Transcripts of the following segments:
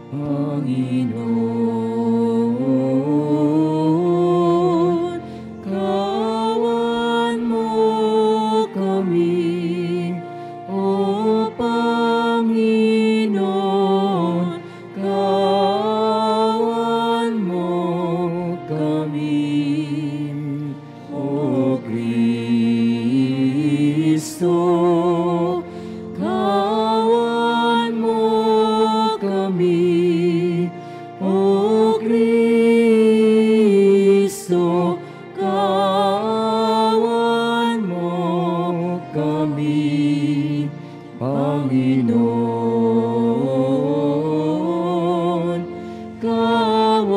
Panginoon, kawan mo kami. O Panginoon, kawan mo kami. O Kristo, kawan mo kami. O Kristo, kawan mo kami. Panginoon, kawan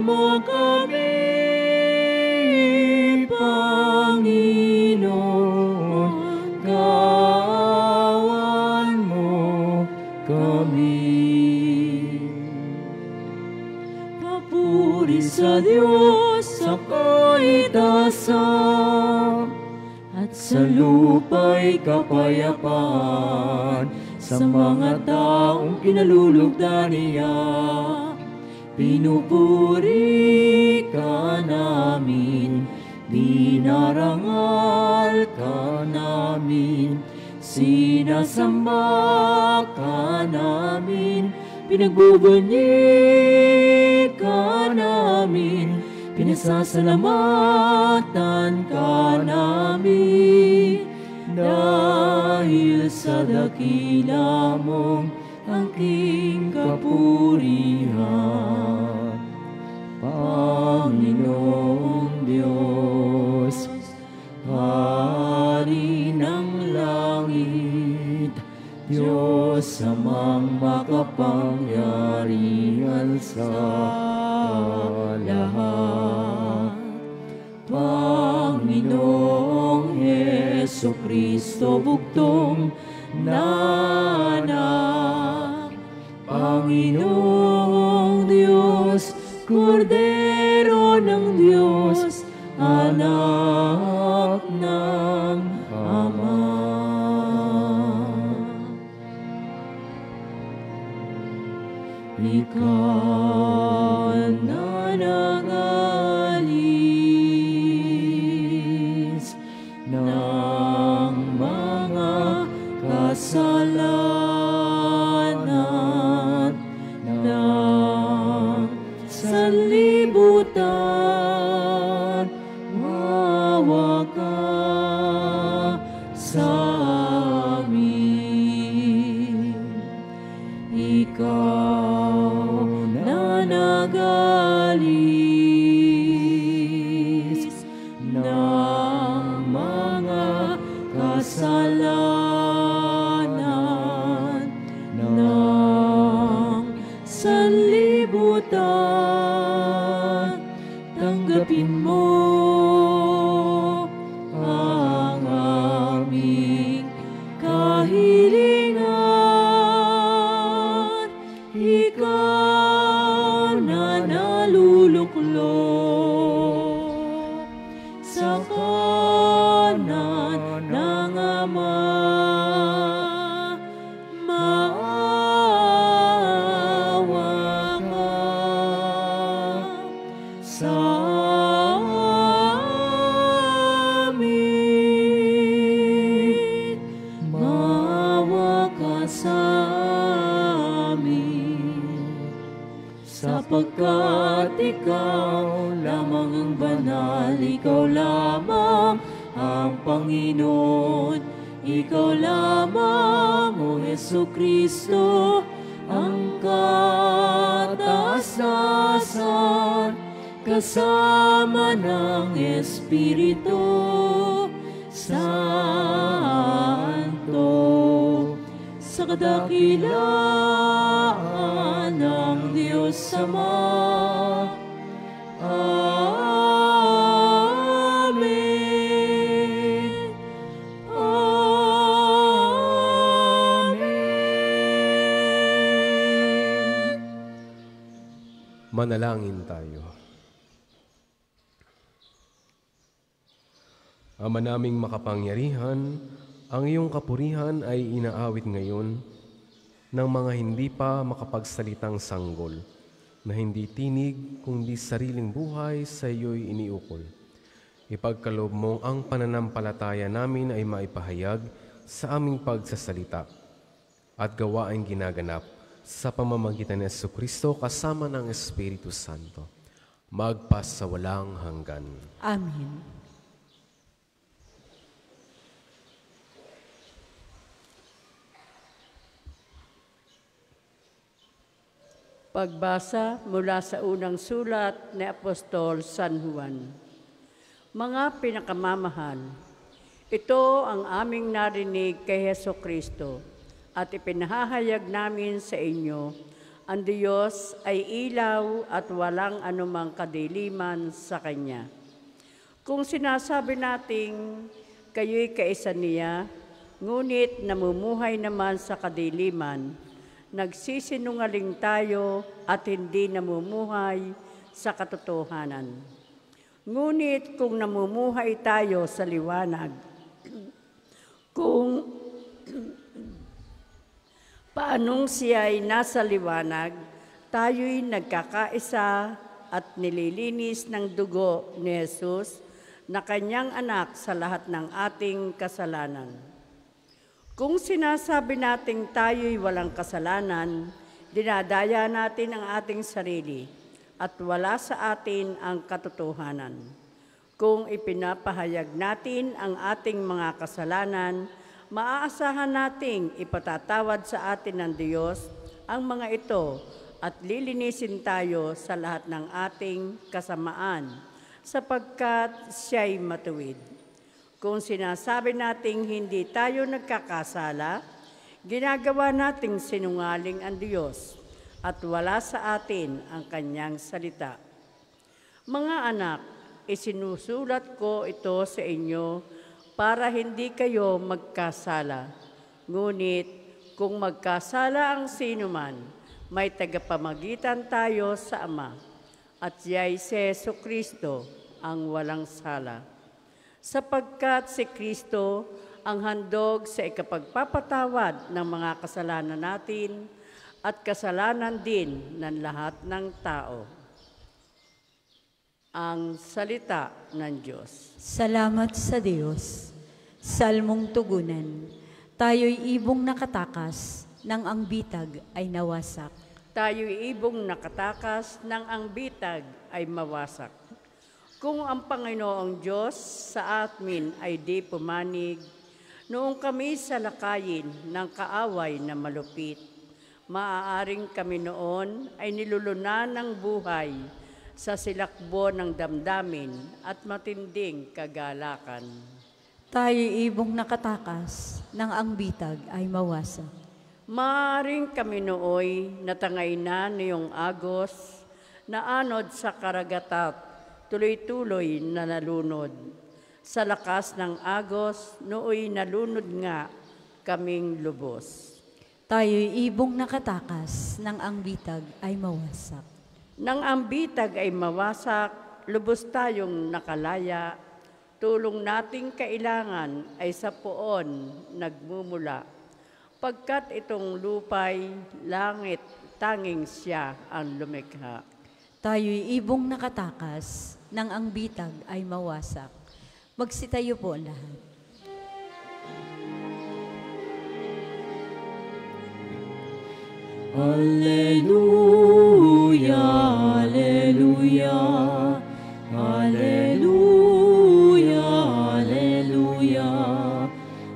mo kami. Panginoon, kawan mo kami. Papuri sa Diyos sa kaitasan, at sa lupa'y kapayapaan sa mga taong kinalulugdan niya. Pinupuri ka namin, dinarangal ka namin, sinasamba ka namin, pinagbubunyi ka namin, pinasasalamatan ka namin. Dahil sa dakila mong aking kapurihan, Panginoong Diyos, Hari ng langit, Diyos amang makapangyarihan sa lahat. Panginoong Jesucristo, bugtong na anak. Panginoong Diyos, Kordero ng Diyos, anak ng Ama. Ikaw na nangalis ng mga kasalanan ng sanlibutan, maawa ka sa amin. Ikaw na nagalis ng mga kasalanan ng sanlibutan, tanggapin mo ang aming kahilingan. Ikaw na naluluklok sa kanan ng Ama, maawa ka sa amin, maawa ka sa amin, sapagkat ikaw lamang ang banal, ikaw lamang ang Panginoon, ikaw lamang, O Jesucristo, ang kataasan, kasama ng Espiritu Santo, sa kadakilaan ng Diyos Ama. Amen. Amen. Manalangin tayo. Ama naming makapangyarihan, ang iyong kapurihan ay inaawit ngayon ng mga hindi pa makapagsalitang sanggol, na hindi tinig kundi sariling buhay sa iyo'y iniukol. Ipagkaloob mong ang pananampalataya namin ay maipahayag sa aming pagsasalita at gawaing ginaganap sa pamamagitan ni Jesucristo kasama ng Espiritu Santo, magpasawalang hanggan. Amen. Pagbasa mula sa unang sulat ni Apostol San Juan. Mga pinakamamahal, ito ang aming narinig kay Jesucristo at ipinahahayag namin sa inyo. Ang Diyos ay ilaw at walang anumang kadiliman sa Kanya. Kung sinasabi nating kayo'y kaisa niya, ngunit namumuhay naman sa kadiliman, nagsisinungaling tayo at hindi namumuhay sa katotohanan. Ngunit kung namumuhay tayo sa liwanag, kung paanong siya'y nasa liwanag, tayo'y nagkakaisa at nililinis ng dugo ni Jesus na kanyang anak sa lahat ng ating kasalanan. Kung sinasabi nating tayo'y walang kasalanan, dinadaya natin ang ating sarili at wala sa atin ang katotohanan. Kung ipinapahayag natin ang ating mga kasalanan, maaasahan nating ipatatawad sa atin ng Diyos ang mga ito at lilinisin tayo sa lahat ng ating kasamaan sapagkat siya'y matuwid. Kung sinasabi nating hindi tayo nagkakasala, ginagawa nating sinungaling ang Diyos at wala sa atin ang kanyang salita. Mga anak, isinusulat ko ito sa inyo para hindi kayo magkasala. Ngunit kung magkasala ang sinuman, may tagapamagitan tayo sa Ama, at siya'y si Jesucristo ang walang sala. Sapagkat si Kristo ang handog sa ikapagpapatawad ng mga kasalanan natin at kasalanan din ng lahat ng tao. Ang salita ng Diyos. Salamat sa Diyos. Salmong tugunan. Tayo'y ibong nakatakas, nang ang bitag ay nawasak. Tayo'y ibong nakatakas, nang ang bitag ay mawasak. Kung ang Panginoong Diyos sa amin ay di pumanig, noong kami salakayin ng kaaway na malupit, maaaring kami noon ay nilulunan ng buhay sa silakbo ng damdamin at matinding kagalakan. Tayo'y ibong nakatakas, nang ang bitag ay mawasak. Maaaring kami nooy natangay na niyong agos, naanod sa karagatat, tuloy-tuloy na nalunod. Sa lakas ng agos, nooy nalunod nga kaming lubos. Tayo'y ibong nakatakas, nang ang bitag ay mawasak. Nang ang bitag ay mawasak, lubos tayong nakalaya, tulong nating kailangan ay sa poon nagmumula. Pagkat itong lupay, langit, tanging siya ang lumikha. Tayo'y ibong nakatakas, nang ang bitag ay mawasak. Magsitayo po ang lahat. Alleluia, alleluia, alleluia, alleluia,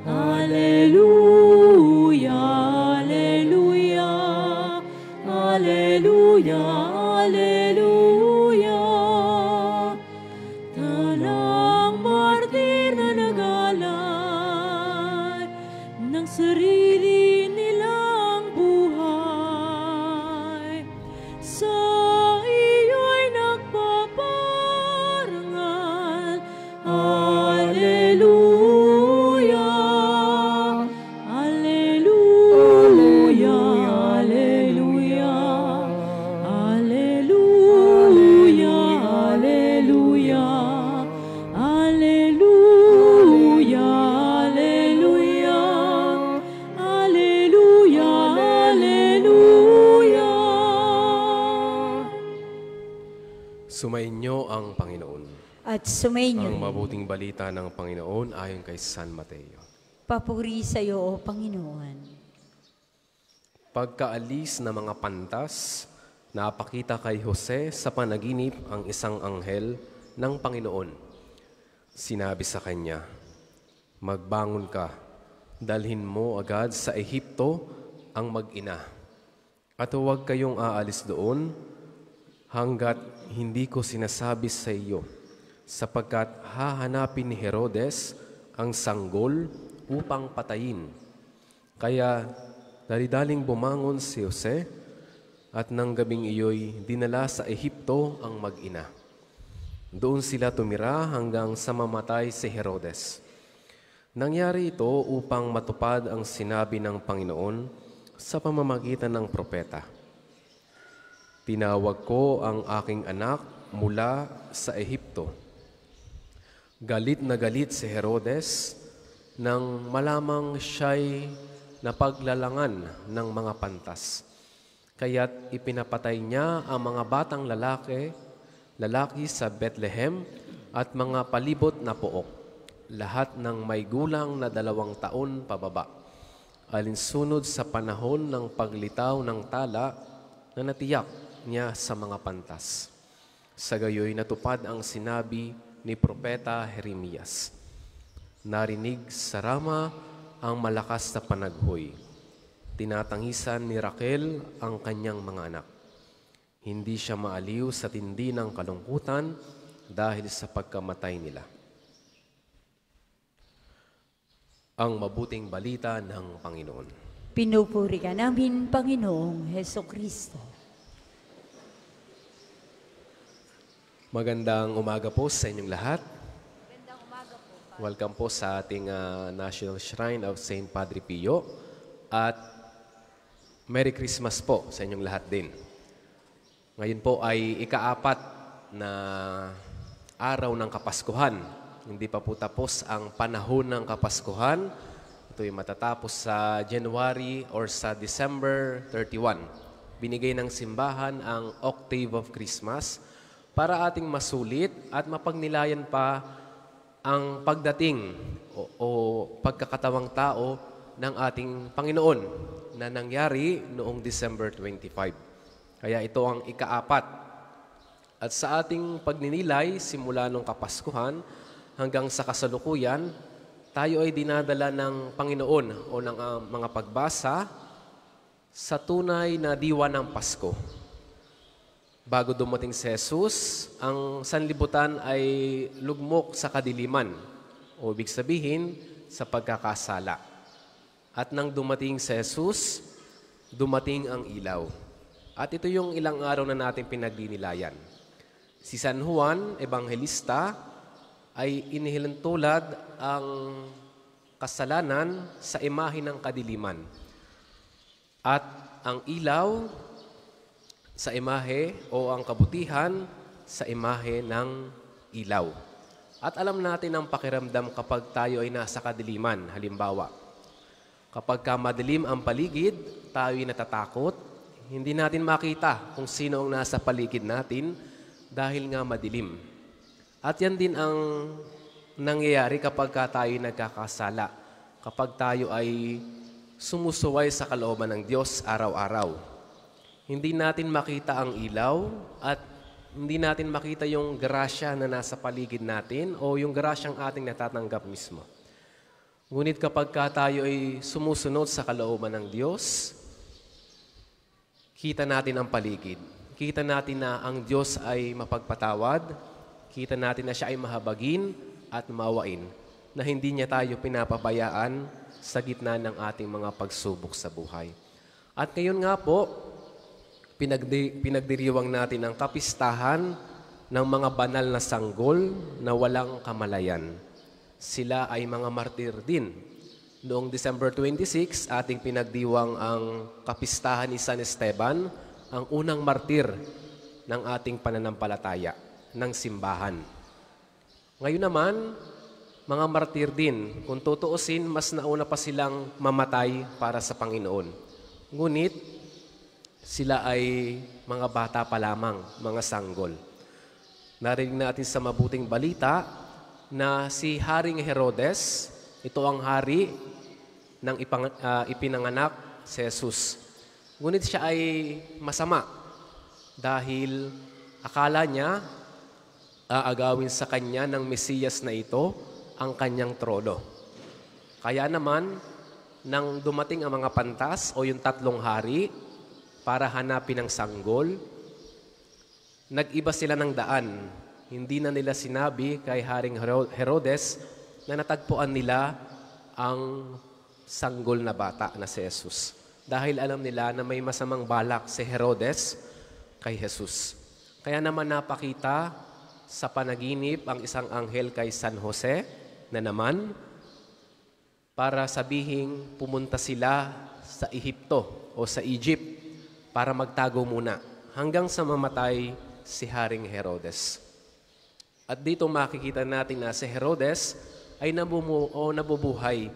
alleluia, alleluia, alleluia, alleluia. Tanang martir na nag-alay ng sarili nilang buhay, sa iyo'y nagpaparangal. Alleluia, alleluia, alleluia, alleluia. Sumainyo ang Panginoon. At sumainyo Ang rin. mabuting balita ng Panginoon ayon kay San Mateo. Papuri sa iyo, O Panginoon. Pagkaalis ng mga pantas, napakita kay Jose sa panaginip ang isang anghel ng Panginoon. Sinabi sa kanya, "Magbangon ka, dalhin mo agad sa Ehipto ang mag-ina. At huwag kayong aalis doon hanggat hindi ko sinasabi sa iyo, sapagkat hahanapin ni Herodes ang sanggol upang patayin." Kaya dali-daling bumangon si Jose at nang gabing iyo'y dinala sa Ehipto ang mag-ina. Doon sila tumira hanggang sa mamatay si Herodes. Nangyari ito upang matupad ang sinabi ng Panginoon sa pamamagitan ng propeta. "Tinawag ko ang aking anak mula sa Ehipto." Galit na galit si Herodes nang malamang siya'y napaglalangan ng mga pantas. Kaya't ipinapatay niya ang mga batang lalaki sa Bethlehem at mga palibot na pook, lahat ng may gulang na 2 taon pababa, alinsunod sa panahon ng paglitaw ng tala na natiyak niya sa mga pantas. Sa gayoy natupad ang sinabi ni Propeta Jeremias. Narinig sa Rama ang malakas na panaghoy. Tinatangisan ni Raquel ang kanyang mga anak. Hindi siya maaliw sa tindi ng kalungkutan dahil sa pagkamatay nila. Ang mabuting balita ng Panginoon. Pinupuri ka namin, Panginoong Heso Kristo. Magandang umaga po sa inyong lahat. Welcome po sa ating National Shrine of St. Padre Pio. At Merry Christmas po sa inyong lahat din. Ngayon po ay ika-4 na araw ng Kapaskuhan. Hindi pa po tapos ang panahon ng Kapaskuhan. Ito ay matatapos sa January or sa December 31. Binigay ng simbahan ang Octave of Christmas para ating masulit at mapagnilayan pa ang pagdating o pagkakatawang tao ng ating Panginoon na nangyari noong December 25. Kaya ito ang ika-4. At sa ating pagninilay, simula nung Kapaskuhan hanggang sa kasalukuyan, tayo ay dinadala ng Panginoon o ng mga pagbasa sa tunay na diwa ng Pasko. Bago dumating si Jesus, ang sanlibutan ay lugmok sa kadiliman, o ibig sabihin, sa pagkakasala. At nang dumating si Jesus, dumating ang ilaw. At ito yung ilang araw na natin pinagdinilayan. Si San Juan, Ebanghelista, ay inihilantulad ang kasalanan sa imahe ng kadiliman. At ang ilaw sa imahe o ang kabutihan sa imahe ng ilaw. At alam natin ang pakiramdam kapag tayo ay nasa kadiliman. Halimbawa, kapag madilim ang paligid, tayo ay natatakot. Hindi natin makita kung sino ang nasa paligid natin dahil nga madilim. At yan din ang nangyayari kapag tayo nagkakasala. Kapag tayo ay sumusuway sa kalooban ng Diyos araw-araw. Hindi natin makita ang ilaw at hindi natin makita yung grasya na nasa paligid natin o yung grasyang ating natatanggap mismo. Ngunit kapag tayo ay sumusunod sa kalooban ng Diyos, kita natin ang paligid. Kita natin na ang Diyos ay mapagpatawad. Kita natin na siya ay mahabagin at maawain, na hindi niya tayo pinapabayaan sa gitna ng ating mga pagsubok sa buhay. At ngayon nga po, pinagdiriwang natin ang kapistahan ng mga banal na sanggol na walang kamalayan. Sila ay mga martir din. Noong December 26, ating pinagdiwang ang kapistahan ni San Esteban, ang unang martir ng ating pananampalataya, ng simbahan. Ngayon naman, mga martir din, kung tutuusin, mas nauna pa silang mamatay para sa Panginoon. Ngunit, sila ay mga bata pa lamang, mga sanggol. Narinig natin sa mabuting balita na si Haring Herodes, ito ang hari ng ipinanganak si Jesus. Ngunit siya ay masama dahil akala niya aagawin sa kanya ng Mesiyas na ito ang kanyang trono. Kaya naman, nang dumating ang mga pantas o yung tatlong hari para hanapin ang sanggol, nag-iba sila ng daan. Hindi na nila sinabi kay Haring Herodes na natagpuan nila ang sanggol na bata na si Jesus. Dahil alam nila na may masamang balak si Herodes kay Jesus. Kaya naman napakita sa panaginip ang isang anghel kay San Jose na naman para sabihing pumunta sila sa Ehipto o sa Egypt para magtago muna hanggang sa mamatay si Haring Herodes. At dito makikita natin na si Herodes ay nabubuhay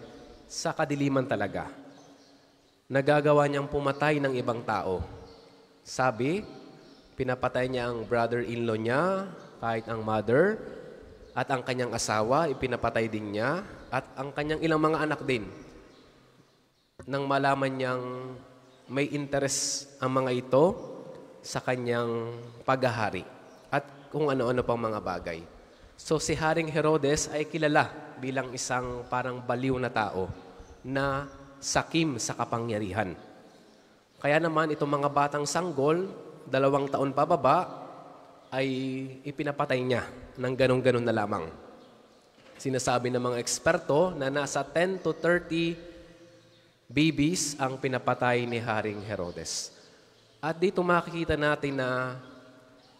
sa kadiliman talaga. Nagagawa niyang pumatay ng ibang tao. Sabi, pinapatay niya ang brother-in-law niya, kahit ang mother, at ang kanyang asawa, ipinapatay din niya, at ang kanyang ilang mga anak din. Nang malaman niyang may interest ang mga ito sa kanyang paghahari at kung ano-ano pang mga bagay. So si Haring Herodes ay kilala bilang isang parang baliw na tao na sakim sa kapangyarihan. Kaya naman itong mga batang sanggol, 2 taon pababa, ay ipinapatay niya ng ganun-ganun na lamang. Sinasabi ng mga eksperto na nasa 10 to 30 babies ang pinapatay ni Haring Herodes. At dito makikita natin na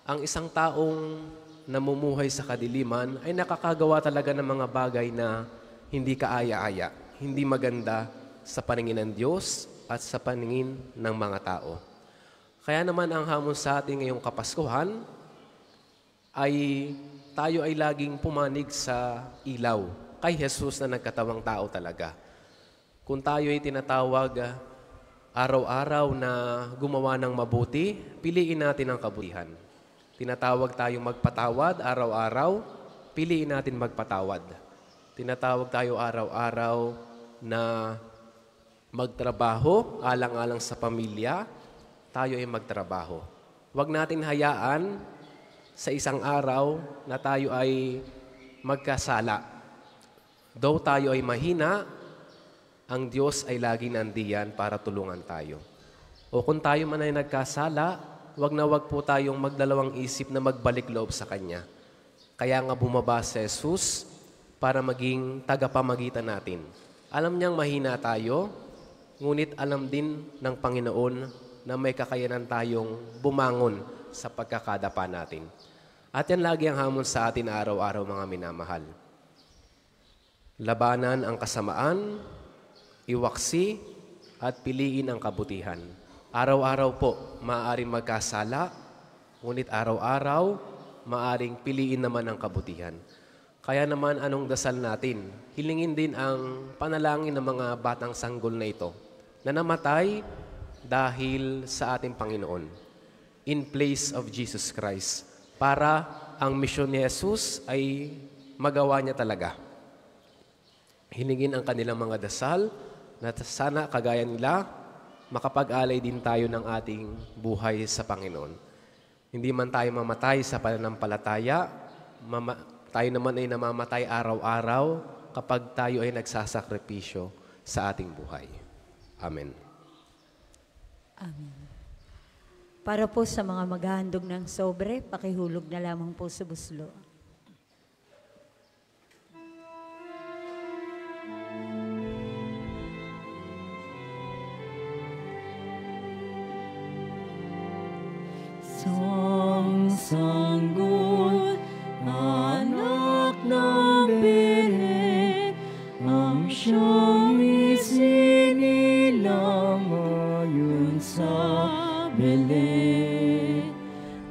ang isang taong namumuhay sa kadiliman ay nakakagawa talaga ng mga bagay na hindi kaaya-aya, hindi maganda sa paningin ng Diyos at sa paningin ng mga tao. Kaya naman ang hamon sa ating ngayong Kapaskuhan ay tayo ay laging pumanig sa ilaw kay Jesus na nagkatawang tao talaga. Kung tayo ay tinatawag araw-araw na gumawa ng mabuti, piliin natin ang kabutihan. Tinatawag tayong magpatawad araw-araw, piliin natin magpatawad. Tinatawag tayo araw-araw na magtrabaho, alang-alang sa pamilya, tayo ay magtrabaho. Huwag natin hayaan sa isang araw na tayo ay magkasala. Though tayo ay mahina, ang Diyos ay laging nandiyan para tulungan tayo. O kung tayo man ay nagkasala, wag na wag po tayong magdalawang isip na magbalik loob sa Kanya. Kaya nga bumaba si Jesus para maging tagapamagitan natin. Alam niyang mahina tayo, ngunit alam din ng Panginoon na may kakayanan tayong bumangon sa pagkakadapa natin. At yan lagi ang hamon sa atin araw-araw, mga minamahal. Labanan ang kasamaan, iwaksi, at piliin ang kabutihan. Araw-araw po, maaaring magkasala, ngunit araw-araw, maaaring piliin naman ang kabutihan. Kaya naman anong dasal natin? Hilingin din ang panalangin ng mga batang sanggol na ito, na namatay dahil sa ating Panginoon, in place of Jesus Christ, para ang misyon ni Jesus ay magawa niya talaga. Hilingin ang kanilang mga dasal na sana kagaya nila, makapag-alay din tayo ng ating buhay sa Panginoon. Hindi man tayo mamatay sa pananampalataya, tayo naman ay namamatay araw-araw kapag tayo ay nagsasakripisyo sa ating buhay. Amen. Amen. Para po sa mga maghahandog ng sobre, pakihulog na lamang po sa buslo. Sanggol, anak ng Bere, ang siyang isinilang ayon sa Belen.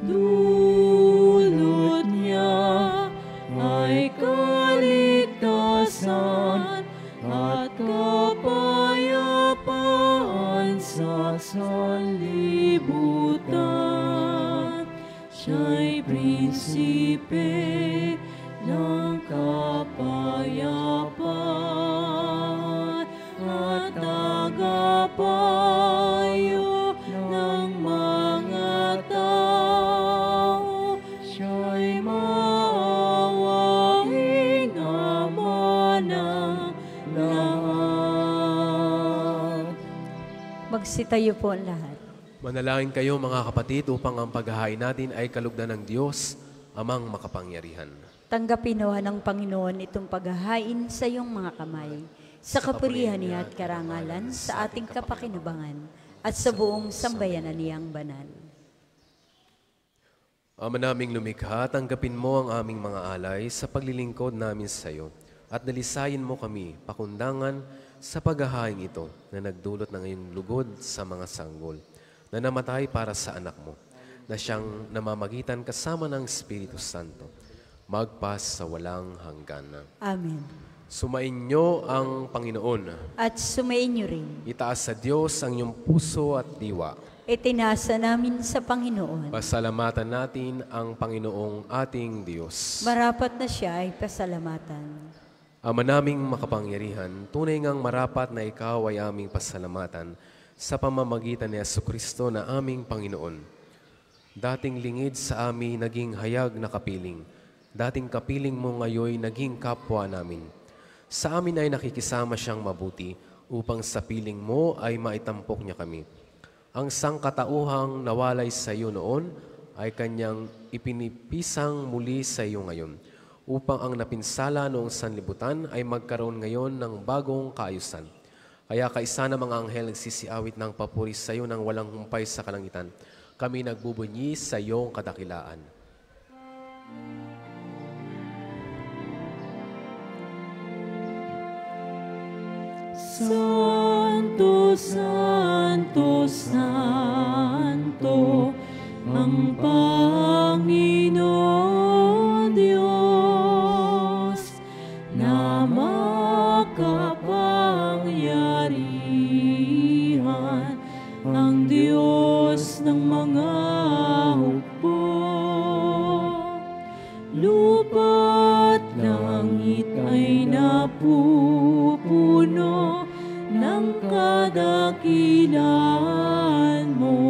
Dulot niya ay kaligtasan at kapayapaan sa sanlibutan. siya'y prinsipe ng kapayapaan at tagapayo ng mga tao. Siya'y maawahing Ama ng lahat. Magsitayo po ang lahat. Manalangin kayo mga kapatid upang ang paghahain natin ay kalugdan ng Diyos, Amang makapangyarihan. Tanggapin nawa ng Panginoon itong paghahain sa iyong mga kamay, sa kapurihan niya at karangalan, sa ating kapakinabangan, at sa buong sambayanan niyang banal. Ama naming lumikha, tanggapin mo ang aming mga alay sa paglilingkod namin sa iyo, at dalisayin mo kami pakundangan sa paghahain ito na nagdulot ng iyong lugod sa mga sanggol, na namatay para sa anak mo, na siyang namamagitan kasama ng Espiritu Santo, magpas sa walang hanggan. Amen. Sumainyo ang Panginoon. At sumainyo rin. Itaas sa Diyos ang iyong puso at diwa. Itinasa namin sa Panginoon. Pasalamatan natin ang Panginoong ating Diyos. Marapat na siya ay pasalamatan. Ama naming makapangyarihan, tunay ngang marapat na ikaw ay aming pasalamatan sa pamamagitan ni Jesucristo na aming Panginoon. Dating lingid sa amin naging hayag na kapiling. Dating kapiling mo ngayon naging kapwa namin. Sa amin ay nakikisama siyang mabuti upang sa piling mo ay maitampok niya kami. Ang sangkatauhang nawalay sa iyo noon ay kanyang ipinipisang muli sa iyo ngayon, upang ang napinsala noong sanlibutan ay magkaroon ngayon ng bagong kaayusan. Kaya kaisa ng mga anghel nagsisiawit ng papuri sa iyo nang walang humpay sa kalangitan. Kami nagbubunyi sa iyong kadakilaan. Santo, Santo, Santo, ang Panginoon Diyos, na makapangyarihan, ang Diyos ng mga hukbo. Lupa't langit ay napupuno ng kadakilaan mo.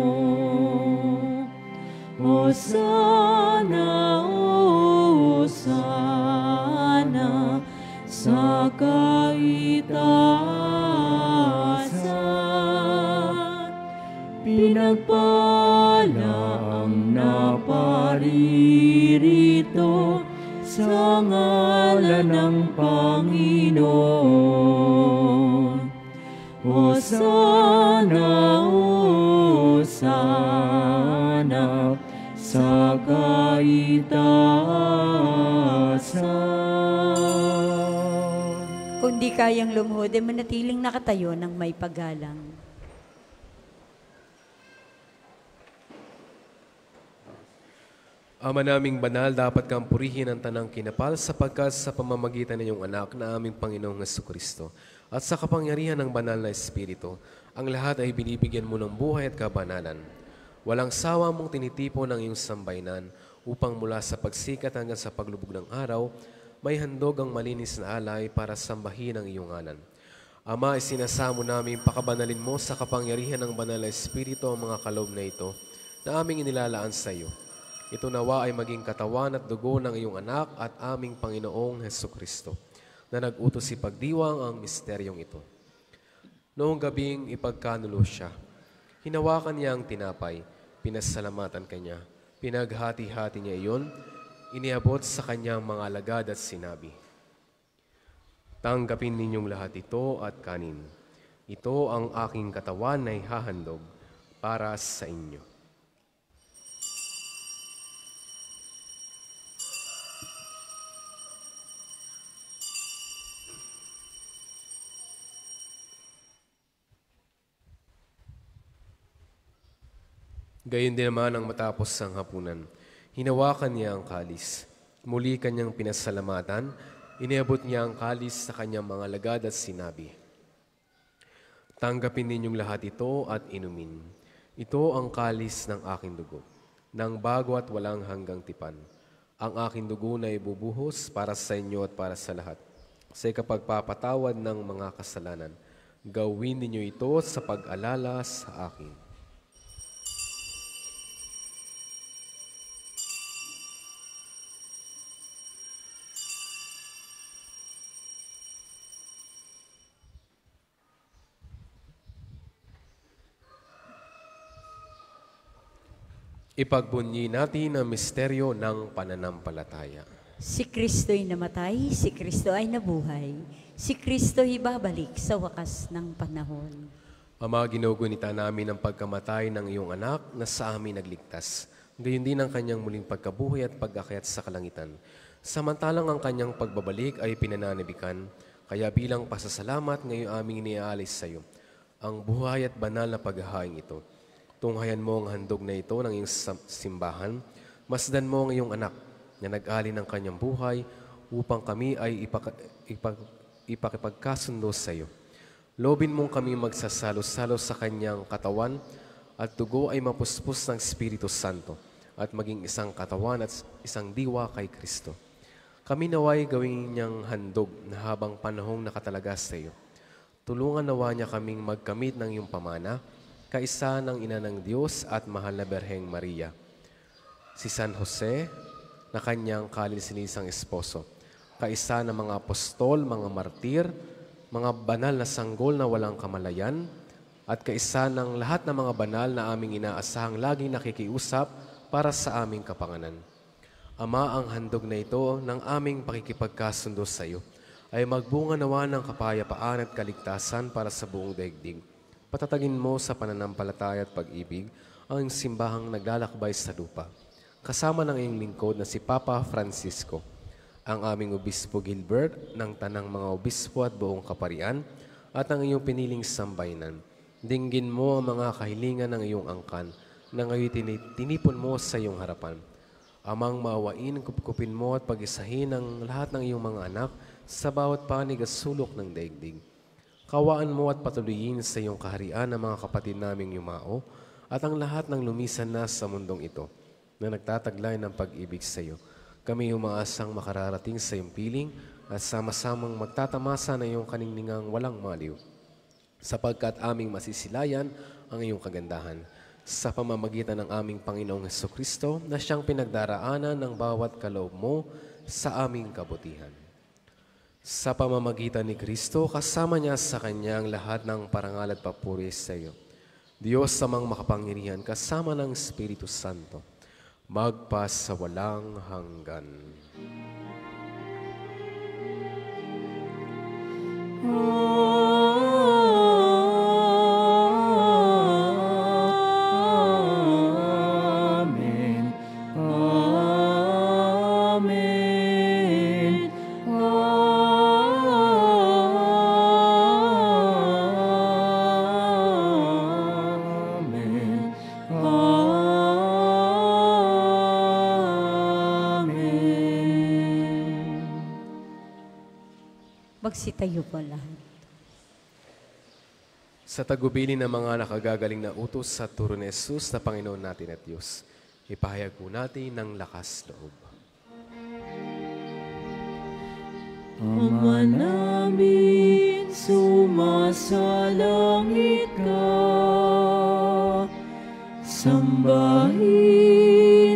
Hosana, Hosana sa kaitaasan. Pinagpala ang naparirito sa ngalan ng Panginoon. Hosana, Hosana sa kaitaasan. Kung di kayang lumuhod, ay manatiling nakatayo ng may paggalang. Ama naming banal, dapat kang purihin ang tanang kinapal sapagkat sa pamamagitan ng iyong anak na aming Panginoong Jesucristo at sa kapangyarihan ng banal na Espiritu, ang lahat ay binibigyan mo ng buhay at kabanalan. Walang sawa mong tinitipon ng iyong sambayanan upang mula sa pagsikat hanggang sa paglubog ng araw, may handog ang malinis na alay para sambahin ang iyong ngalan. Ama, isinasamo namin pakabanalin mo sa kapangyarihan ng banal na Espiritu ang mga kaloob na ito na aming inilalaan sa iyo. Ito nawa ay maging katawan at dugo ng iyong anak at aming Panginoong Hesukristo, na nag-utos si pagdiwang ang misteryong ito. Noong gabing ipagkanulo siya, hinawakan niya ang tinapay, pinasalamatan kanya, pinaghati-hati niya iyon, iniabot sa kanyang mga alagad at sinabi, "Tanggapin ninyong lahat ito at kanin. Ito ang aking katawan na ihahandog para sa inyo." Gayon din naman ang matapos ang hapunan. Hinawakan niya ang kalis. Muli kanyang pinasalamatan, iniabot niya ang kalis sa kanyang mga alagad at sinabi, "Tanggapin ninyong lahat ito at inumin. Ito ang kalis ng aking dugo, ng bago at walang hanggang tipan. Ang aking dugo na ibubuhos para sa inyo at para sa lahat. Sa ikapagpapatawad ng mga kasalanan, gawin ninyo ito sa pag-alala sa akin. Ipagbunyi natin ang misteryo ng pananampalataya. Si Kristo'y namatay, si Kristo ay nabuhay, si Kristo'y babalik sa wakas ng panahon. Ama, ginugunita namin ang pagkamatay ng iyong anak na sa amin nagligtas. Gayon din ang kanyang muling pagkabuhay at pag-akyat sa kalangitan. Samantalang ang kanyang pagbabalik ay pinananabikan, kaya bilang pasasalamat ngayon aming iniaalis sa iyo ang buhay at banal na paghahain ito. Tunghayan mo ang handog na ito ng iyong simbahan, masdan mo ang iyong anak na nag-alin ng kanyang buhay upang kami ay ipakipagkasundo sa iyo. Lobin mong kami magsasalo-salo sa kanyang katawan at dugo ay mapuspos ng Espiritu Santo at maging isang katawan at isang diwa kay Kristo. Kami naway gawin niyang handog na habang panahong nakatalaga sa iyo. Tulungan nawa niya kaming magkamit ng iyong pamana, kaisa ng Ina ng Diyos at Mahal na Berheng Maria. Si San Jose, na kanyang kalisinisang esposo, kaisa ng mga apostol, mga martir, mga banal na sanggol na walang kamalayan, at kaisa ng lahat ng mga banal na aming inaasahang laging nakikiusap para sa aming kapanganan. Ama, ang handog na ito ng aming pakikipagkasundo sa iyo ay magbunga nawa ng kapayapaan at kaligtasan para sa buong daigdig. Patatagin mo sa pananampalataya at pag-ibig ang simbahang naglalakbay sa lupa. Kasama ng iyong lingkod na si Papa Francisco, ang aming Obispo Gilbert, ng tanang mga obispo at buong kaparian, at ang iyong piniling sambayanan. Dinggin mo ang mga kahilingan ng iyong angkan na ngayon tinipon mo sa iyong harapan. Amang maawain, kupkupin mo at pag-isahin ang lahat ng iyong mga anak sa bawat panig at sulok ng daigdig. Kawaan mo at patuloyin sa iyong kaharian ang mga kapatid naming yumao at ang lahat ng lumisan na sa mundong ito na nagtataglay ng pag-ibig sa iyo. Kami umaasang makararating sa iyong piling at sama-samang magtatamasa na iyong kaningningang walang maliw, sapagkat aming masisilayan ang iyong kagandahan sa pamamagitan ng aming Panginoong Hesukristo na siyang pinagdaraanan ng bawat kaloob mo sa aming kabutihan. Sa pamamagitan ni Kristo, kasama niya sa Kanyang lahat ng parangal at papuri sa iyo. Diyos samang makapangyarihan, kasama ng Espiritu Santo, magpas sa walang hanggan. Amen. Amen. Amen. Amen. Magsitayo po lahat. Sa tagubilin ng mga nakagagaling na utos sa turo ni Jesus na Panginoon natin at Diyos, ipahayag po natin ng lakas loob. Ama namin, sumasalangit ka, sambahin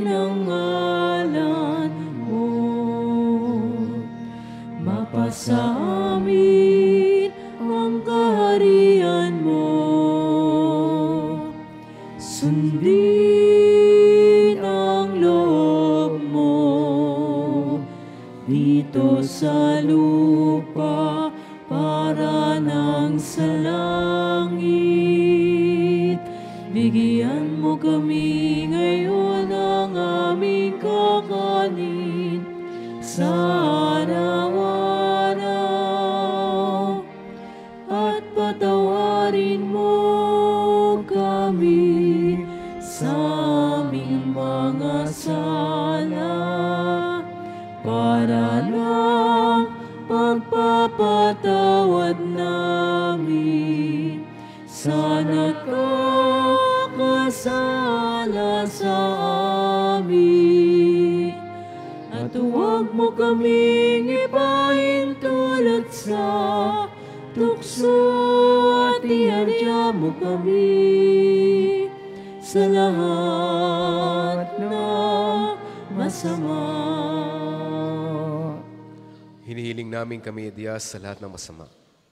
ang ngalan mo, mapasa amin ang kaharian mo, sundin ang loob mo dito sa lupa para nang sa langit. Bigyan mo kami ngayon ng aming kakanin sa araw-araw, at patawarin mo kami sa aming mga sala, para ng pagpapatawad namin sa nakakasala sa amin. At huwag mo kaming ipahintulot sa tukso at ihadya mo kami sa lahat ng masama. Hinihiling namin kami, Diyos, sa lahat ng masama.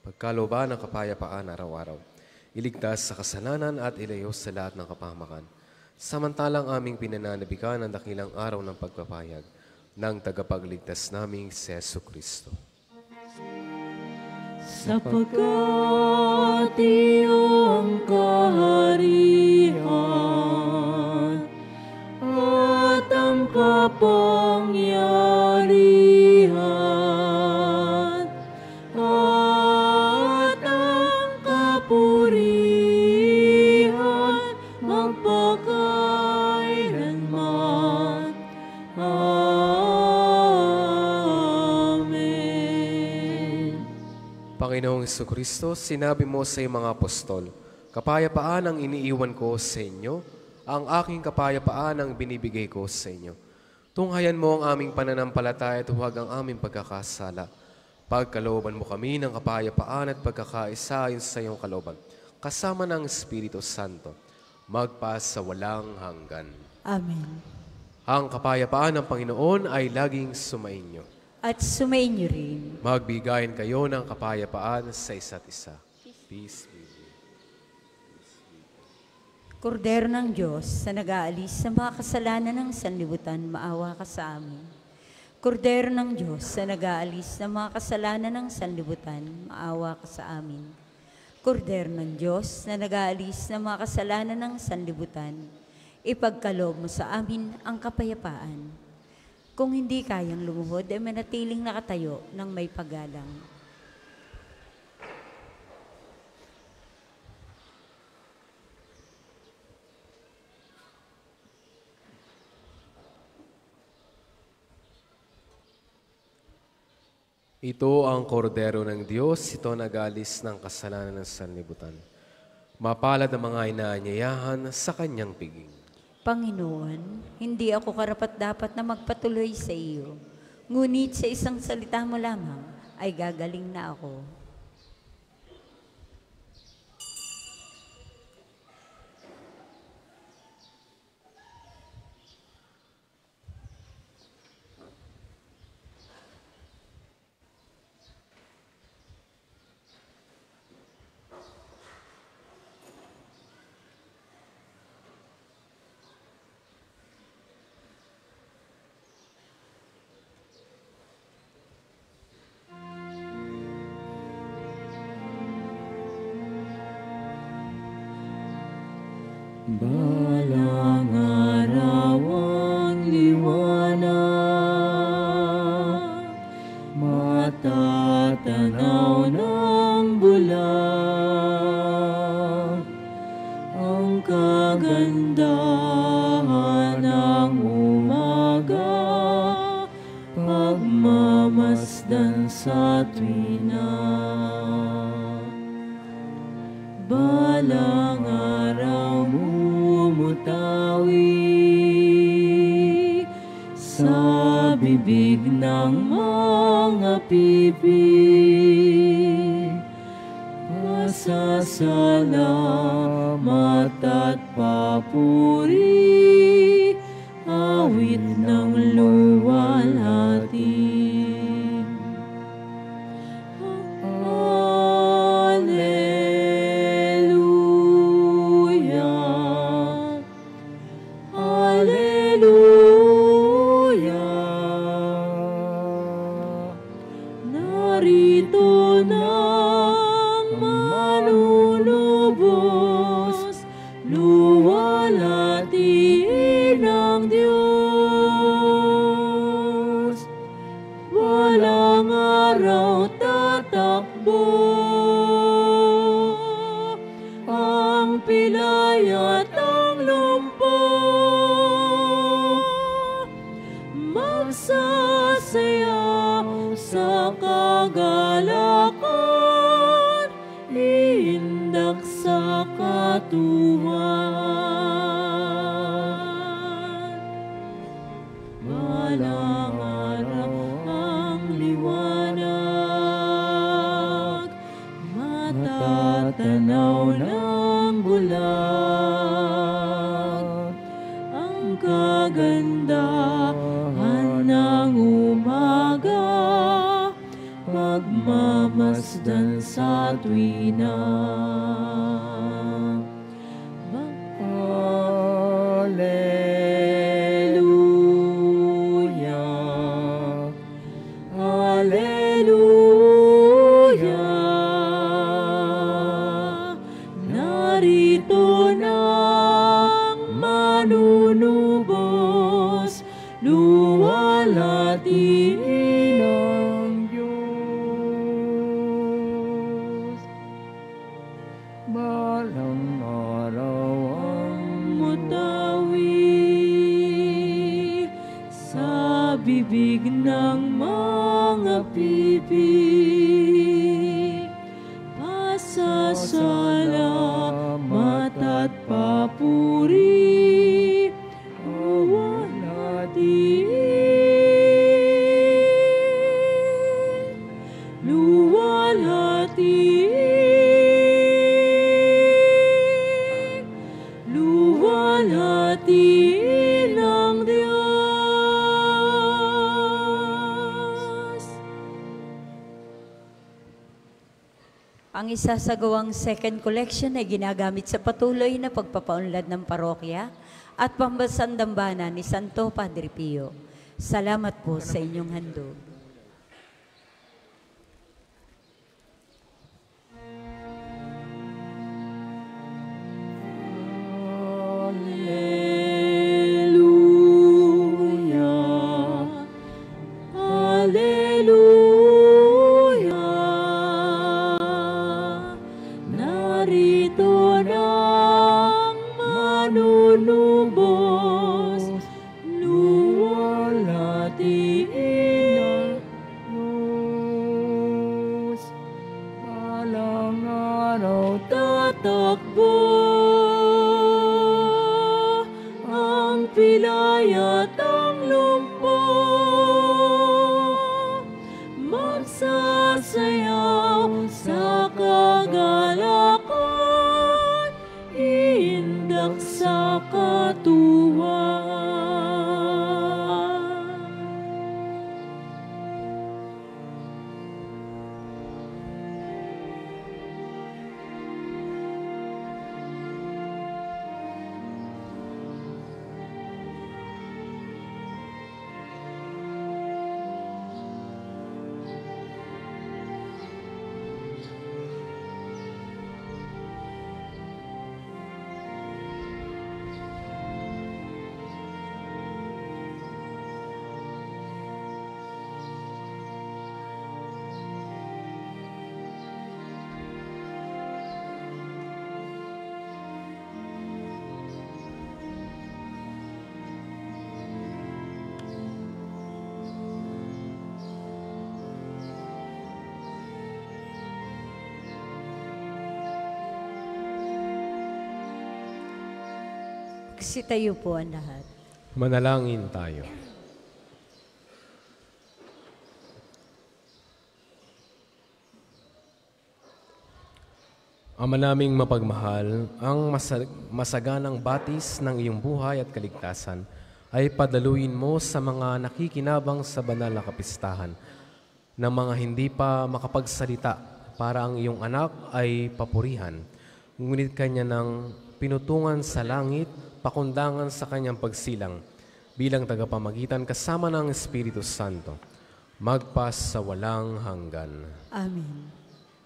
Pagkalooban ng kapayapaan araw-araw. Iligtas sa kasalanan at ilayo sa lahat ng kapahamakan. Samantalang aming pinananabikan ang dakilang araw ng pagpapahayag ng tagapagligtas naming si Jesucristo. Sapagkat iyong kaharian at ang kapangyarihan at ang kapurihan magpakailanman. Amen. Panginoong Jesucristo, sinabi mo sa iyong mga apostol, kapayapaan ang iniiwan ko sa inyo, ang aking kapayapaan ang binibigay ko sa inyo. Tunghayan mo ang aming pananampalataya at huwag ang aming pagkakasala. Pagkalooban mo kami ng kapayapaan at pagkakaisa ayon sa iyong kalooban, kasama ng Espiritu Santo, magpa sa walang hanggan. Amen. Ang kapayapaan ng Panginoon ay laging sumainyo. At sumainyo rin. Magbigayin kayo ng kapayapaan sa isa't isa. Peace be with you. Kordero ng Diyos, sa nag-aalis sa mga kasalanan ng sanlibutan, maawa ka sa amin. Kordero ng Diyos, sa nag-aalis sa mga kasalanan ng sanlibutan, maawa ka sa amin. Kordero ng Diyos, na nag-aalis sa mga kasalanan ng sanlibutan, ipagkaloob mo sa amin ang kapayapaan. Kung hindi kayang lumuhod, ay manatiling nakatayo ng may paggalang. Ito ang kordero ng Diyos, ito nag-alis ng kasalanan ng sanlibutan. Mapalad ang mga inaanyayahan sa kanyang piging. Panginoon, hindi ako karapat-dapat na magpatuloy sa iyo. Ngunit sa isang salita mo lamang ay gagaling na ako. Balang araw ang liwanag, matatanaw ng bulag, ang kagandahan ng umaga, pagmamasdan sa tuwina. Balang araw mumutawi sa bibig ng mga pipi. Pasasalamat at papuri, awit ng luwalhati. Luwalhati kagandahan ng umaga, pagmamasdan sa tuwina. Alleluia, Alleluia, narito na ang manunubos, luwalhatiin ng Diyos. Balang araw ang mutawi sa bibig ng mga pipi, pasasalamat at papuri, luwalhatiin ng Diyos. Ang isasagawang second collection ay ginagamit sa patuloy na pagpapaunlad ng parokya at pambansang dambana ni Santo Padre Pio. Salamat po sa inyong handog. Alleluia, Alleluia, narito na ang manunubos, luwalhatiin ng Diyos. Balang araw tatakbo ang pilay at ang lumpo, magsasayaw sa kagalakan, iindak sa katuwaan. Sitayo po ang lahat. Manalangin tayo. Ama naming mapagmahal, ang masaganang batis ng iyong buhay at kaligtasan ay padaluin mo sa mga nakikinabang sa banal na kapistahan ng mga hindi pa makapagsalita para ang iyong anak ay papurihan. Ngunit kanya ng pinutungan sa langit, pakundangan sa kanyang pagsilang bilang tagapamagitan kasama ng Espiritu Santo, magpas sa walang hanggan. Amen.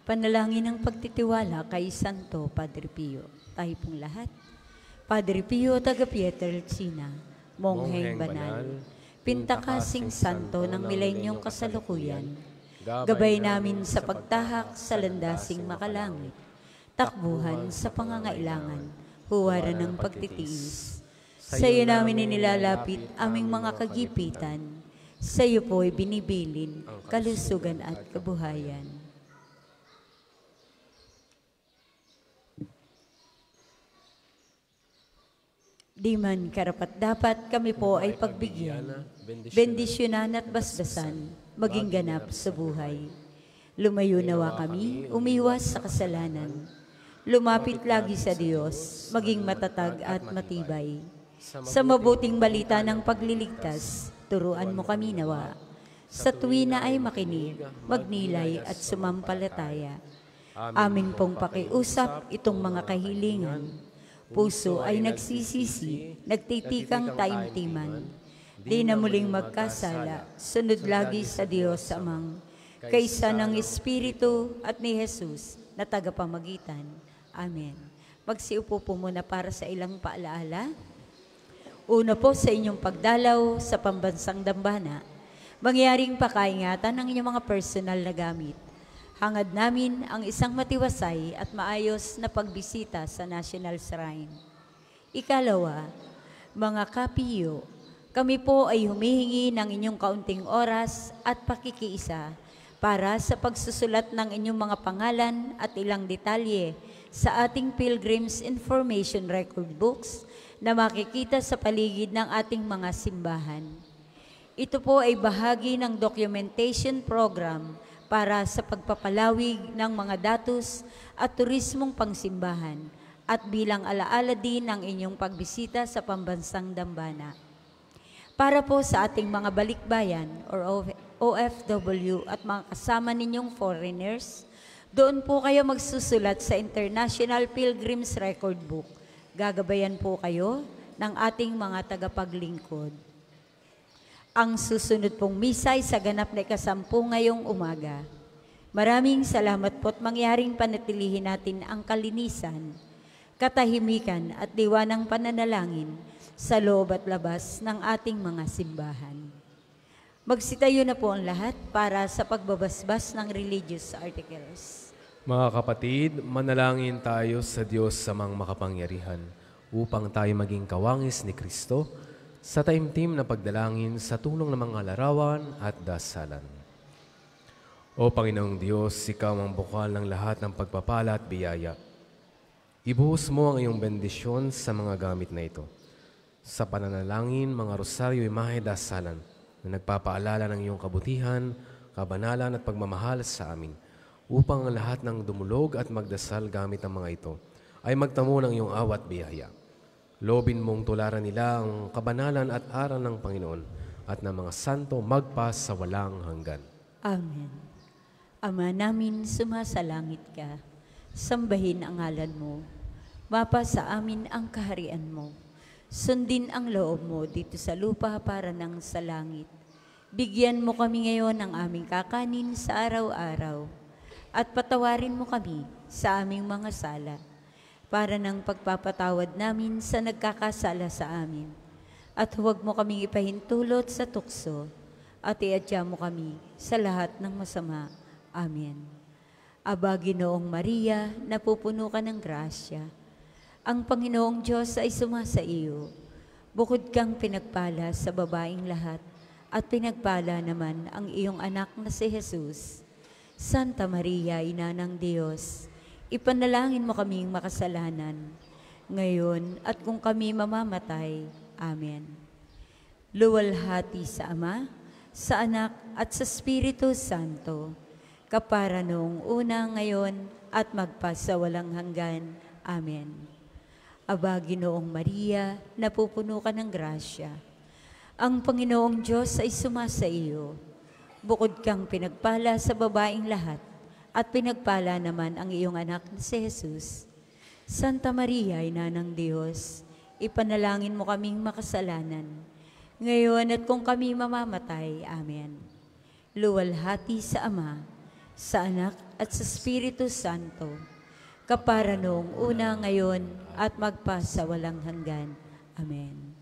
Panalangin ng pagtitiwala kay Santo Padre Pio. Tayo pong lahat. Padre Pio, taga Pietrelcina, Mongheng Banal, Pintakasing Santo ng milenyong kasalukuyan, gabay namin sa pagtahak sa landasing makalangit, takbuhan sa pangangailangan, huwaran ng pagtitiis. Sa iyo namin inilalapit aming mga kagipitan. Sa iyo po'y binibilin kalusugan at kabuhayan. Di man karapat-dapat kami po ay pagbigyan, bendisyonan at basbasan, maging ganap sa buhay. Lumayo nawa kami, umiwas sa kasalanan. Lumapit lagi sa Diyos, maging matatag at matibay. Sa mabuting balita ng pagliligtas, turuan mo kami nawa. Sa tuwina ay makinig, magnilay at sumampalataya. Amin pong pakiusap itong mga kahilingan. Puso ay nagsisisi, nagtitikang taimtiman. Di na muling magkasala, sunod lagi sa Diyos Amang, kaysa ng Espiritu at ni Jesus na tagapamagitan. Amen. Magsiupo po muna para sa ilang paalaala. Una po sa inyong pagdalaw sa pambansang dambana, mangyaring pakaingatan ng inyong mga personal na gamit. Hangad namin ang isang matiwasay at maayos na pagbisita sa National Shrine. Ikalawa, mga kapiyo, kami po ay humihingi ng inyong kaunting oras at pakikiisa para sa pagsusulat ng inyong mga pangalan at ilang detalye sa ating Pilgrim's Information Record Books na makikita sa paligid ng ating mga simbahan. Ito po ay bahagi ng documentation program para sa pagpapalawig ng mga datos at turismong pangsimbahan at bilang alaala din ng inyong pagbisita sa pambansang dambana. Para po sa ating mga balikbayan or OFW at mga kasama ninyong foreigners, doon po kayo magsusulat sa International Pilgrim's Record Book. Gagabayan po kayo ng ating mga tagapaglingkod. Ang susunod pong misa ay sa ganap na ika-10 ngayong umaga. Maraming salamat po't mangyaring panatilihin natin ang kalinisan, katahimikan at diwanang pananalangin sa loob at labas ng ating mga simbahan. Magsitayo na po ang lahat para sa pagbabasbas ng religious articles. Mga kapatid, manalangin tayo sa Diyos Amang makapangyarihan upang tayo maging kawangis ni Kristo sa taimtim na pagdalangin sa tulong ng mga larawan at dasalan. O Panginoong Diyos, Ikaw ang bukal ng lahat ng pagpapala at biyaya. Ibuhos mo ang iyong bendisyon sa mga gamit na ito. Sa pananalangin, mga rosaryo ay mahay dasalan na nagpapaalala ng iyong kabutihan, kabanalan at pagmamahal sa amin, upang ang lahat ng dumulog at magdasal gamit ang mga ito ay magtamo ng iyong awat biyaya. Lobin mong tularan nila ang kabanalan at aral ng Panginoon at ng mga santo magpas sa walang hanggan. Amen. Ama namin, sumasalangit ka. Sambahin ang ngalan mo. Mapa sa amin ang kaharian mo. Sundin ang loob mo dito sa lupa para nang sa langit. Bigyan mo kami ngayon ng aming kakanin sa araw-araw. At patawarin mo kami sa aming mga sala, para ng pagpapatawad namin sa nagkakasala sa amin. At huwag mo kaming ipahintulot sa tukso, at iadya mo kami sa lahat ng masama. Amen. Aba, Ginoong Maria, napupuno ka ng grasya. Ang Panginoong Diyos ay sumasa iyo. Bukod kang pinagpala sa babaing lahat, at pinagpala naman ang iyong anak na si Jesus. Santa Maria, Ina ng Diyos, ipanalangin mo kaming makasalanan, ngayon at kung kami mamamatay. Amen. Luwalhati sa Ama, sa Anak at sa Espiritu Santo, kapara noong una, ngayon at magpasawalang hanggan. Amen. Aba, Ginoong Maria, napupuno ka ng grasya. Ang Panginoong Diyos ay sumasa iyo. Bukod kang pinagpala sa babaing lahat, at pinagpala naman ang iyong anak na si Jesus. Santa Maria, Ina ng Diyos, ipanalangin mo kaming makasalanan, ngayon at kung kami mamamatay. Amen. Luwalhati sa Ama, sa Anak at sa Espiritu Santo, kapara noong una, ngayon at magpasawalang hanggan. Amen.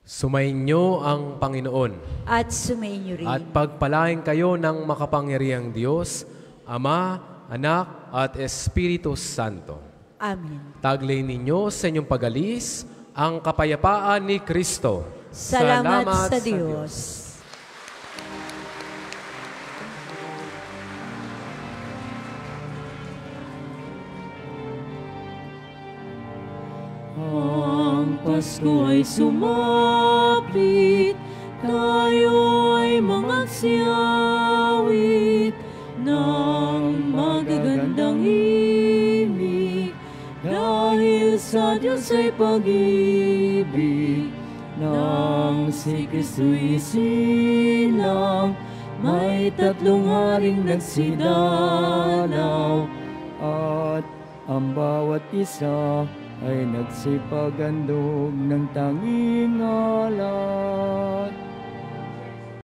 Sumainyo ang Panginoon. At sumainyo rin. At pagpalain kayo ng makapangyarihang Diyos, Ama, Anak, at Espiritu Santo. Amen. Taglay ninyo sa inyong pag-alis ang kapayapaan ni Kristo. Salamat sa Diyos. Ang Pasko ay sumapit, tayo ay magsiawit ng magagandang himig. Dahil sa Diyos ay pag-ibig, nang si Kristo'y silang, may tatlong haring nagsidalaw, at ang bawat isa ay nagsipagandog ng tanging alay.